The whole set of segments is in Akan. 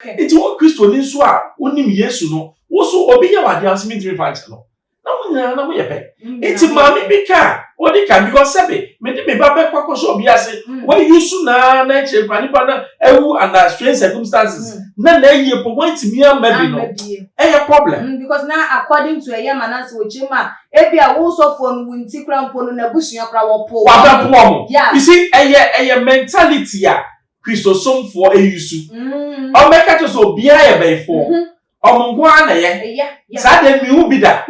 It's what Christo Ninsua, only yes, no, also obey what the Smith Revanch. No, it's mammy bika. What they can because Sabi, maybe Baba Quaco Biase, where you soon are nature, Panipana, under strange circumstances. None of you point me a maybe no problem. Because now, according to a young Manasseh with Jima, Ebia also from Winty Crown Polo Nabush Yakra. Yeah, you see, a mentality, Christo some for a use. I'll make it so be a bay for. One, yeah, Saturday me will be that.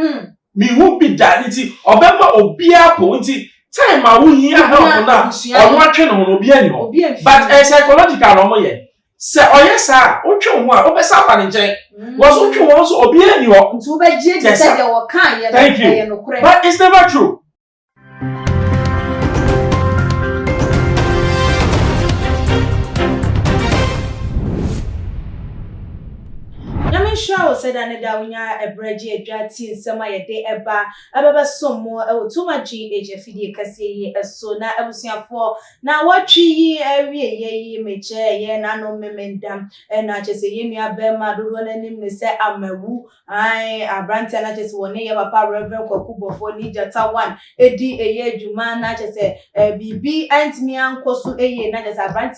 Me won't be that. Obama or be a pointy time. I will hear help now. Or watching on Obiano. But a psychological normal. Say, oh, yes, sir. Ocho one, over Sapan was Ocho also Obiano. To be just said your kind. Thank you. But it's never true. Sure said another winya a bready a drati in summer a day eba some more too much HFD Cassie as so now I was here for now what ye every ye may chair ye no memendam and I just say ye me a bear mad run and him say I'm a woo I brand and I just one year papa reverend Kokubo for Nijata one Eddie a year Juman I just say BB and me uncle so a year not as I brand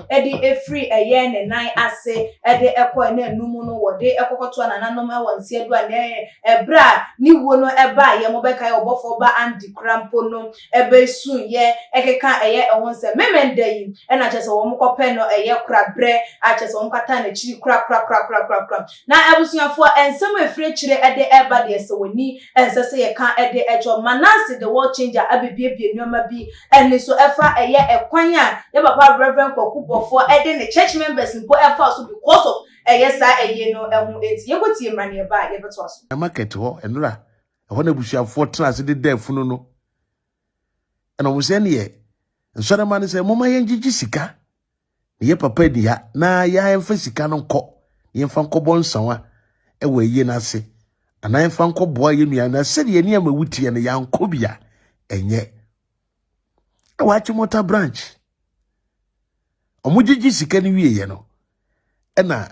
Eddie a free a year and nine I say at the echo and no mono what day Kokoto and another one said one a bra ni wono eba ye mobeka ye Obofour ba andi crampo no ebe soon ye ekeka eye e won se memende yi e na chese wo mkope no eye kura bre a chese wo mkata na chiri kura na abusuafo ensem efre chire ede eba de se woni ense se ye kan ede ejo Manasseh the world changer abibiebie nyoma bi eni so efa eye ekwan a ye papa reverend Kokubofour ede ne church members mpo efa so because of yes, I no it's you go to money about you but was a market ho enura e ho na busia for trans de der funu no and almost any year and so the man say mama yenji sika ye papa di ha na ya emfa sika no nko ye mfa nko bonsanwa e we ye na se ana emfa nko boa ye nua na se de ni amawutie ne ya nko bia enye e wa chimota branch omujiji sika ni wie ye no e na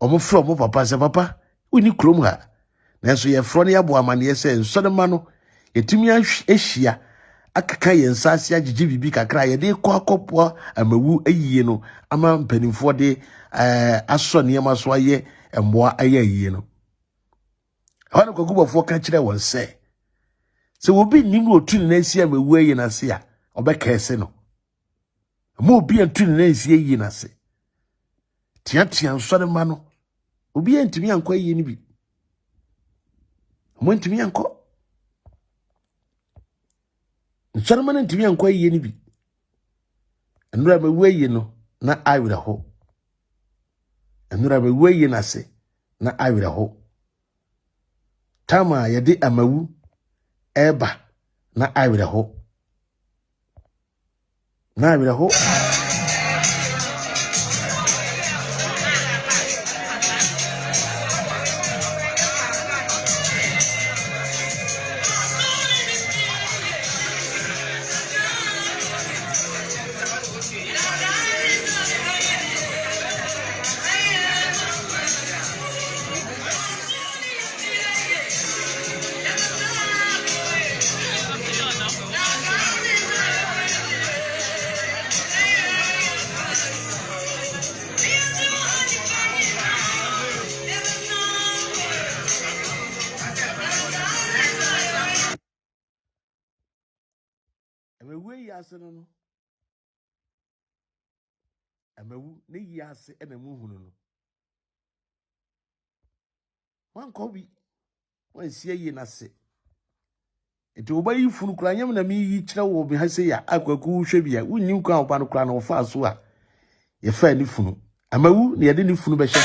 omo from mo papa se papa uni krom ha nanso ye fro ne yabo amane se nso de ma no yetumi ahia akaka ye nsase agigi bibi kakra ye de kɔ akɔpo amawu ayie no ama mpanimfo de aso ne ma so aye emboa aye ayie no hɔn Kokubofour ka kyerɛ won se obi nim otu ne nsi amawu aye na se a obɛka ese no mo obi antu ne nsi aye na se tia nso de ma no obi entimi ankɔ aye ni bi mo entimi ankɔ nso de ma entimi ankɔ aye ni bi enura amawu aye no na awira ho enura amawu aye na se na awira ho tama yɛde amawu eba na awira ho amawu yase no amawu ne yase ena mu hunu no wan ko bi wan sie yi na se eto obayi funu kura nyam na mi yi kire wo bi ha se ya akwaku hwe bia wunni kwa opa no kura na ofa so a ye fa ni funu amawu ne ye de ni funu be hye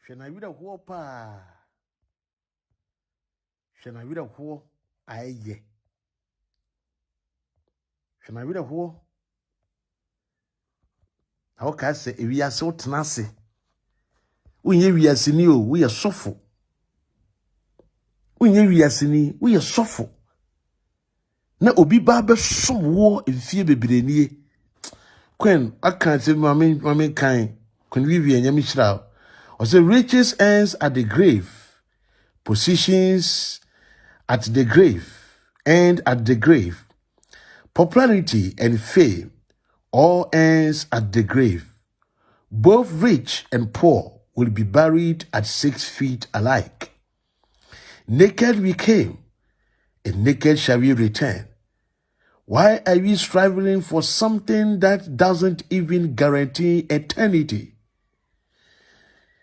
Shenawira huo pa. Shenawira huo aye. Shenawira huo. Awoka se ewiase wotenase. Unye wiase ni o, wo ye sofo. Unye wiase ni, wo ye sofo. Na obi ba be som wo mfie bebrenie. Kwen akante mame kan. Kwen wiwi enyame hira. Or say riches ends at the grave. Positions at the grave. End at the grave. Popularity and fame all ends at the grave. Both rich and poor will be buried at 6 feet alike. Naked we came, and naked shall we return. Why are we striving for something that doesn't even guarantee eternity?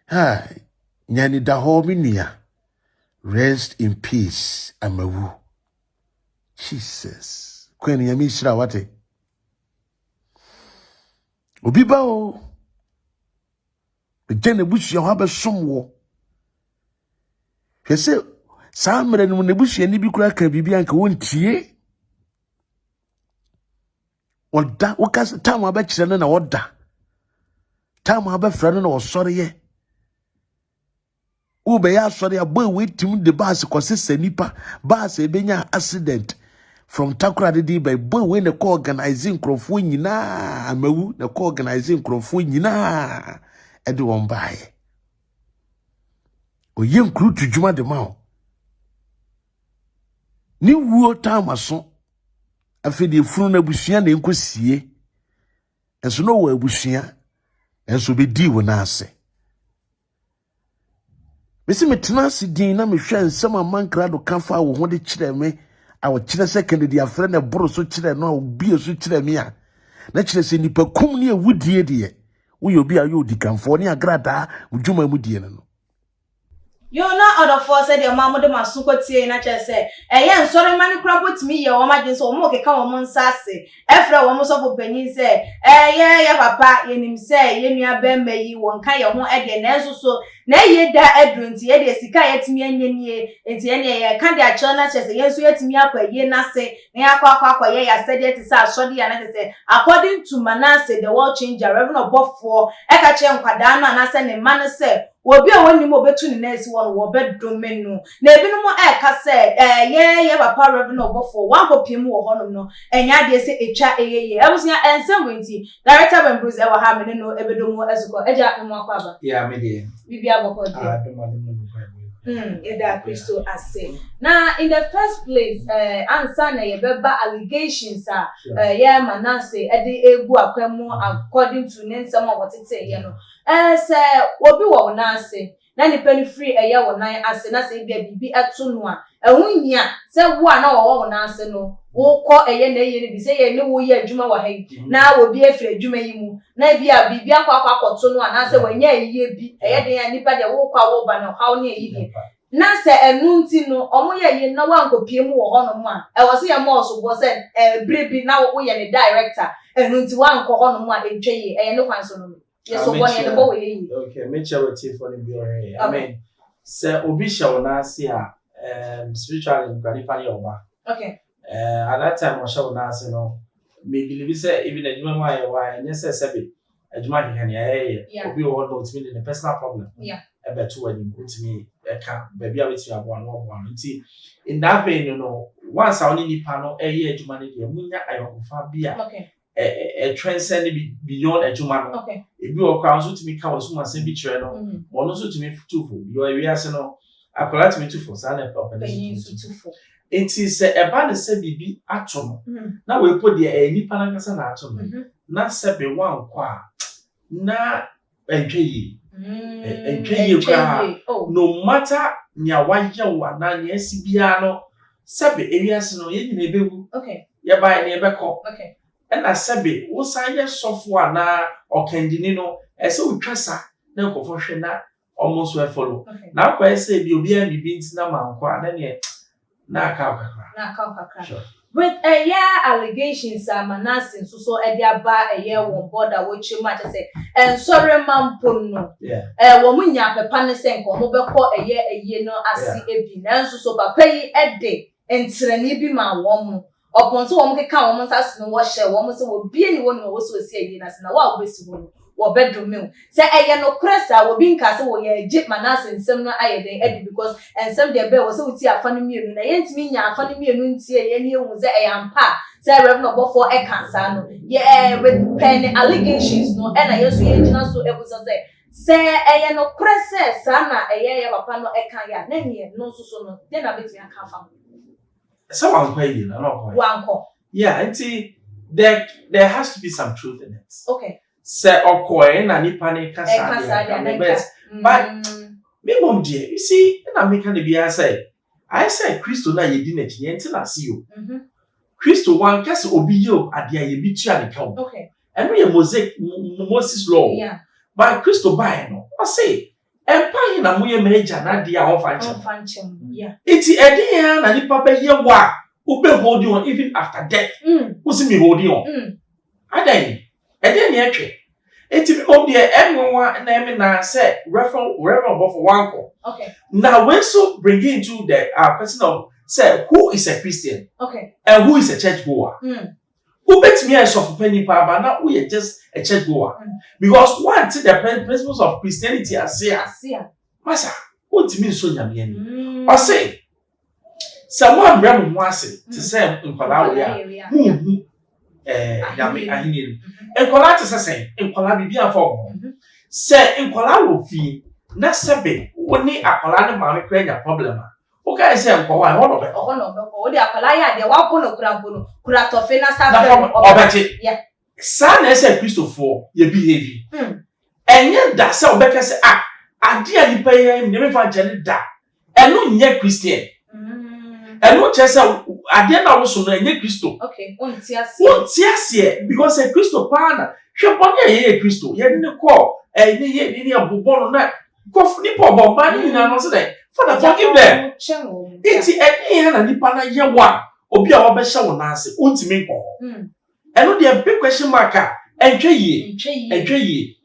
Hi, nyani daho minia. Rest in peace, Amawu. Jesus. Kweni yami shira wate. Obiba o. Ejene bushi ya wabe somwo. Kese, saa mre ni mnebushi ya nibi kula kabibi anke wontie. Wada, wakasa tamu wabe chisane na wada. Tamu wabe frane na wasori ye. Ube ya sorry a boy waiting the bus kwase nipa bus ebenya accident from Takra de by boy when the co-organizing crofo nyina amawu the co-organizing crofo nyina ede won bae oyem kru tujuma de ma ni wuo tamaso afede funu na busua na enkosie enso no wa busua enso be di wo na ase. Mesi metenasi din na mehwe nsem amankra do kanfa wo ho de kire me a wo kire second dia frɛ na boro so kire no a obi so kire me a na kire se nipa kum ne awudie de wo yo bi a yo di kanfo ne agrada udwuma mu die no. You na other force said your mama de masuko tie na che se eye nsori mani kura botimi ye wo madwen so mo keka wo nsase efra wo mo so fo panyin se ye papa ye nim se ye nua ba mayi won ka ye ho ede na enso so na ye da edrunti ye de sika ye timi anyenie enti ye ne ye ka de a che na che se ye so ye timi akwa ye na se na akwa ye ya said it is asodi ya na che se according to Manasseh the world changer Reverend Obofour e ka che nkwada no na se ne Manasseh obi a woni mo betu ni nurse won wo bedomenu na ebinom e ka se ye papa Reverend Obofour wan kopiem wo honom no enya de se etwa eyeye abusia ensem wenti director Ben Bruce e wa ha me no ebedomo ezuko eja mo akwaba ya me de bibia boko de eda Christo ase na in the first place answer na ye beba allegations ye Manasseh e de egu akwemu according to nensem wotete ye no se obi wo na ase na nipa ni free eye wo nan ase na se bia bibi eto no a ehunhia se wo a na wo na ase no wo kọ eye na eye ni bi se ye ni wo ye adwuma wa ha na obi afiri adwuma yi mu na bia bibi akwato no a na se wanya eye bi eye de ya nipa de wo kwa wo ba na ha wo ne eye bi na se enu nti no omo ye ye na wankopie mu wo ho no mu a e wo se ye mo so bo se brebi na wo ye ne director enu nti wanko ho no mu a entwe ye eye ne kwan so no. Yes, so what you go with okay, make sure we take for the BRA. I mean, sir, Obi Shawnasi, spiritually, Granny Oba. Okay. At that time, I Shawnasi, no, maybe we say even a human why, and yes, Sabi, a human can Obi all knows me the personal problem. Yeah. About two when you put me a camp, baby, I will see one. See, in that vein, you know, once I only need panel a year to manage your munya, I will far beer. Okay. a transcend beyond a human. Okay. If you are crowned to me, come as soon as I be channel, or also to me two for your area, no, I collect me two for silent property. It is a band said be atom. Now we put the any panagas and atom. Na sebe one kwa na enje no matter nya wanya wana nya sibia no sebe areas no ye nyina bewu okay ye ba ne beko okay and na sebe wo san ye sofo na okandini no ese utwasa na nkofo hwe na almost we follow na kwa ese bi obi a bibi ntina mankwa na ne na aka kakra with a allegations Manasseh so ediaba won border which much say and sorry man ponno wo munya papa ne sen ko mo beko no asi ebi nanso so papa yi ede entreni bi ma wo mo opon so wo mo keka wo mo sase no wo hye wo mo se wo bie ni wo no wo so si na se na wo abesi wo no wo bedroom me say no kresa wo bi nka se wo ye je Manasseh nsem no ayeden edi because ensem de be wo se wuti afa no mienu na yentimi nya afa no mienu ntie ye ne ehu se eyampa say Reverend Obofour e cancer no with pen allegations no na yeso ye gina so ebuso say no kresa sa na ye papa no e kan ya na ne no so no de na betimi aka fa so wan kwa yi na no kwa yeah until there has to be some truth in it okay say okoe na nipa ne kasa but me mom dear you see na me can be I say Christo na ye di na chi enti na see o Christo wan kase obi ye ade a ye bi tua ne ka okay eno ye Moses law yeah but Christo buy no I say empire na mo ye meja na de a ho fanchem yeah iti edi ya na nipa be ye wa ube hold on even after death usi me hold on adan edi na etwe eti bi mom de enwa na eme na say Reverend Obofour wanko okay now when so bring into the question of say who is a Christian okay and who is a church goer who bet me as of penny pa but now we are just a church goer because one thing the principles of Christianity are say masa what do you mean so nyame I say someone bring mo ase to say nkwala wo ya nyame ahini nkwala te say nkwala bibi afọ say nkwala wo fi na sebe woni akwala ne ma me kra nya problem okay say nkwala ho no be o de akwala ya de wa bono kura tofe na sa obeti sa na say Christopher ye behave enye da say obeka say ade a nipa ye me fa jene da eno nye Christian eno che say ade na wo so no enye Christo okay wonti ase because a Christo pa na hwe bone ye Christo ye ne ko ye abobo no na ko nipa obomba ni na no say Father forgive them iti eni na nipa na ye wa obi a wo be hye wo na ase untimi nko eno de big question mark entwe yi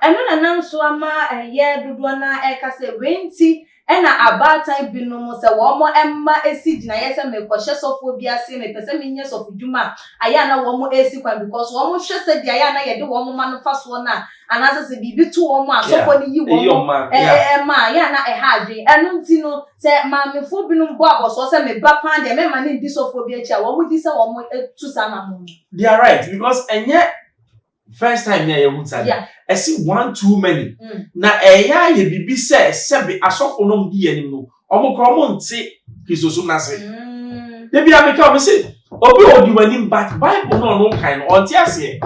eno na nanso ama ye dodo na eka se wenti ena abatan binom se wo mo emma esi gina ye se me kohye sofo bi ase me pese me nye sofo djuma aya na wo mo esi kwan because wo mo hwe se dia aya na ye de wo mo manufaso na anase se bibi tu wo mo asofo ni yi wo mo ma aya na ha adwen eno ntino se maamefo binom bo aboso se me ba pan de me ma ne di sofo bi achi a wo mo di se wo mo tu sa na mo they are right because enye first time na ye huta I see one too many na eya ye bibi se sebe asofo no di anim no omokro mo nti kisoso na se de bia me ka me say obi odi wani but Bible no kind on ti ase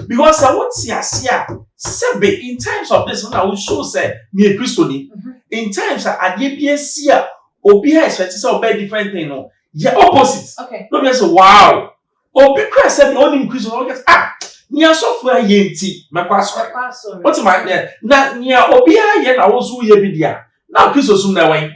because I want ti ase a sebe in times of this na we show say me a Christian in times ade bia si a obi expect say obi different thing no ye opposite no be say wow obi kwa say be only Christian no get nia sofu aye nti mekwaso what my na nia obi aye na wozu ye bidia na Christo sum na wen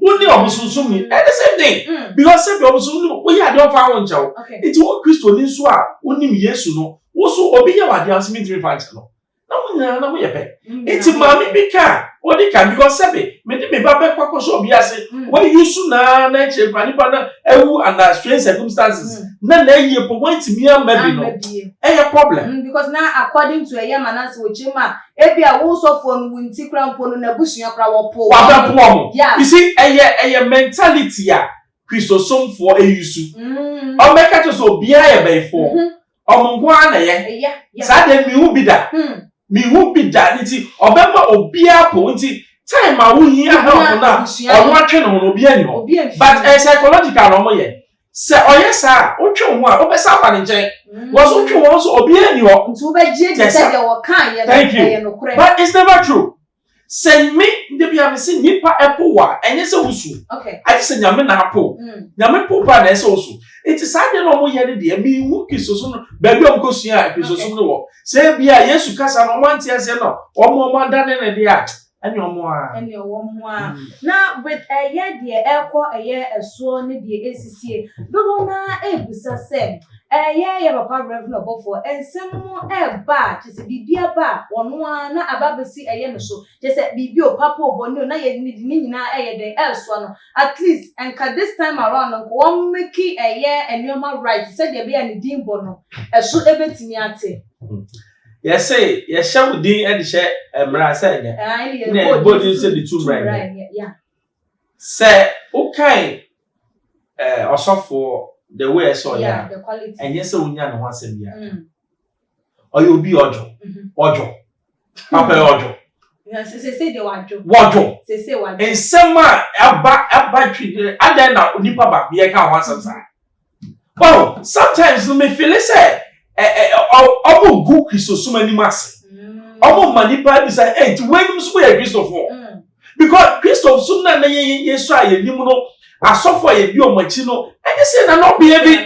woni obusunsun ni the same thing because say obusunsun we ya don fa won chawo it wo Christo ni so a onim Yesu no wo so obi ye wade asimi three fanch no na wona na wo ye pe it ma mi bika odi ka because sebe me de me ba be kwakoso obi ase we yusu na che panipa na ewu under strange circumstances na ye point me am maybe no problem because now according to a Manasseh wochima ebi a wo so for wunti kra mpo no na busua kra wo po you see a mentality a Christosome for eyusu o make it so bia ye be for Omongwa na ye. Sa de mi hu bi da. Mi hu bi da nti obema obia po nti time a wo hia help na ono atwe no obi ani ho. But psychological no mo ye. Se oyesa otwe ho a obesa ba ne nche. Was otwe ho so obi ani ho. Nti wo be je de say de wo kan ye no kure. But it's never true. Send me the be am say nipa epo wa enye se wusu. Okay. I say nyame na apo. Nyame po pa na se wusu. It is sad no mo yede de mi hu kisoso no ba bi am kosua kisoso no wo. Say bia Yesu kasa no mo antia se no. Omo dane ne de a ene omo a. Ene omo a. Na with eye de ekọ eye eso ne de esisie. Do na ebusa se ye papa Reverend Obofour ensem ba te se bibia ba wono na ababesi no so te se bibi o papa oboni na ye ni nyina den elso no at least enka this time around no won make enoma right said de bia ni din bo no eso ebetimi ate yes say ye shawu din e de she emra say nya na body say the two right yeah say okay osofo the way I saw the quality and yes unya no asem bia oyo bi ojo papa ojo say the wajo say wajo en sema aba twi adan na onipa ba bia ka ho asem sa oh sometimes me feel say obo gu Christosuma ni mase obo manipa bi say ti wenum so ya Christopher because Christosuma na yesu ayenim no asofo ye bi omachi no enye say na no be ebi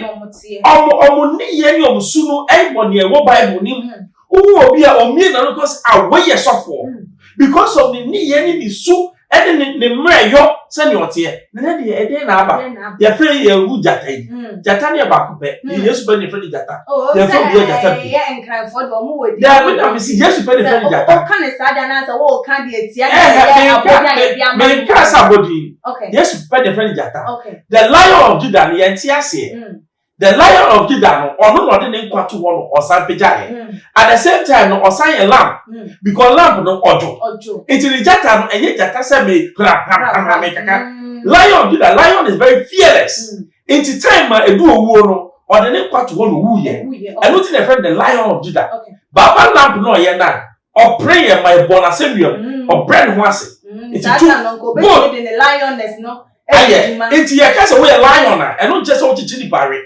omo ni ye ni omsu no everybody e wo Bible ni obi a omie na no because away sofo because of the ni ye ni su ene ne mreyo se ni ote na de ede na aba ye free ye hu jata yi jata ne ba ko pe Yesu be ne free jata ye free ye jata bi ye enkran for do mo we da we na see Yesu be ne free jata o kan sa da na say wo kan de etia na abodia ye bia ma me kan sa body okay Yesu be ne free jata okay the Lion of Judah ye ntiase the Lion of Judah no ono no de ne kwato ho no osan pejaye at the same time no osan ye lamb because lamb no ojo it is jata no enye jata se me kra me kaka Lion of Judah lion is very fearless into time edu owo no o de ne kwato ho no wuye eno ti na friend the Lion of Judah baba lamb no ye na o pray my born asemium o bread ho ase it is no go be the lioness no enti ye ka se we lion na eno je se o chichi ni pare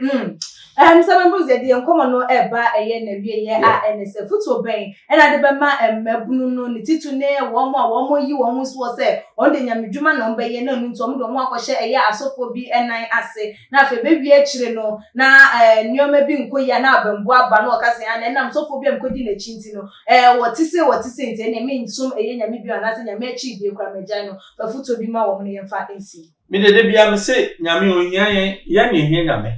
Seven Bruce, the uncommon no eba a yen and ye and it's a foot obeying, and I never ma and Mabunu, the titune, one more you almost was there. On the Yamijuma number, ye no, some don't want to share a year, so for be and I say, now for baby actually no, now near maybe Koyana, and Bano Cassan, and I'm so for being put in a chintino. What is it, and I mean, soon a yen, maybe another Yamechi, the Cramajano, a foot to be my woman and fat and see. Me de be am say, Yami, Yanni, Yame.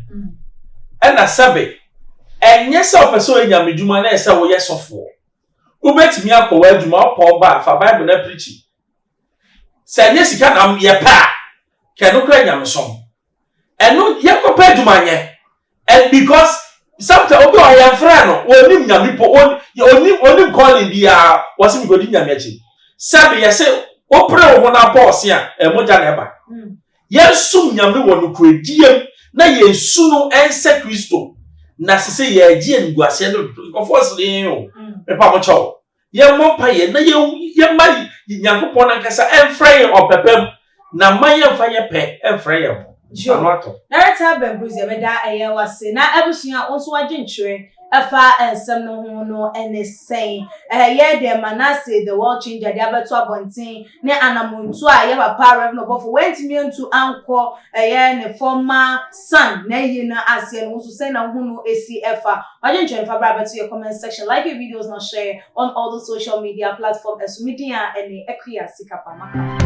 Ena sabe enye se opeso enya medjuma na ese wo yesofo ubetimi akọwa adwuma opọ ba fa Bible na preach se enye sika na ye pa ke no kra nya mesom eno ye kopa adwuma nye and because sometimes obi o ya fra no onim nyame po onim calling bia wose mi godi nyame achi sabe ye se opre wo na boss ya emoja na eba yesum nyame wo no krediem na Yesu no ense Kristo na sese ye agi nguase no nkofo sele o pepa mo chawo ye mompa ye na ye mari Nyankopon na kasa enfra ye opepem na maye mfa ye pe enfra ye ano ato na reta bembruze meda eye wase na abusua onso waje ntwere afa ensem no ho no ene sen ye de Manasseh the world changer de abeto abonten ne anamuntu a ye papa Reverend Obofour went me into anko ye ne former son na ye na asie no so sen na ho no esi efa waje ntwere fa bra beto your comment section, like your videos, now share on all the social media platforms as media ene ekria sikapa maka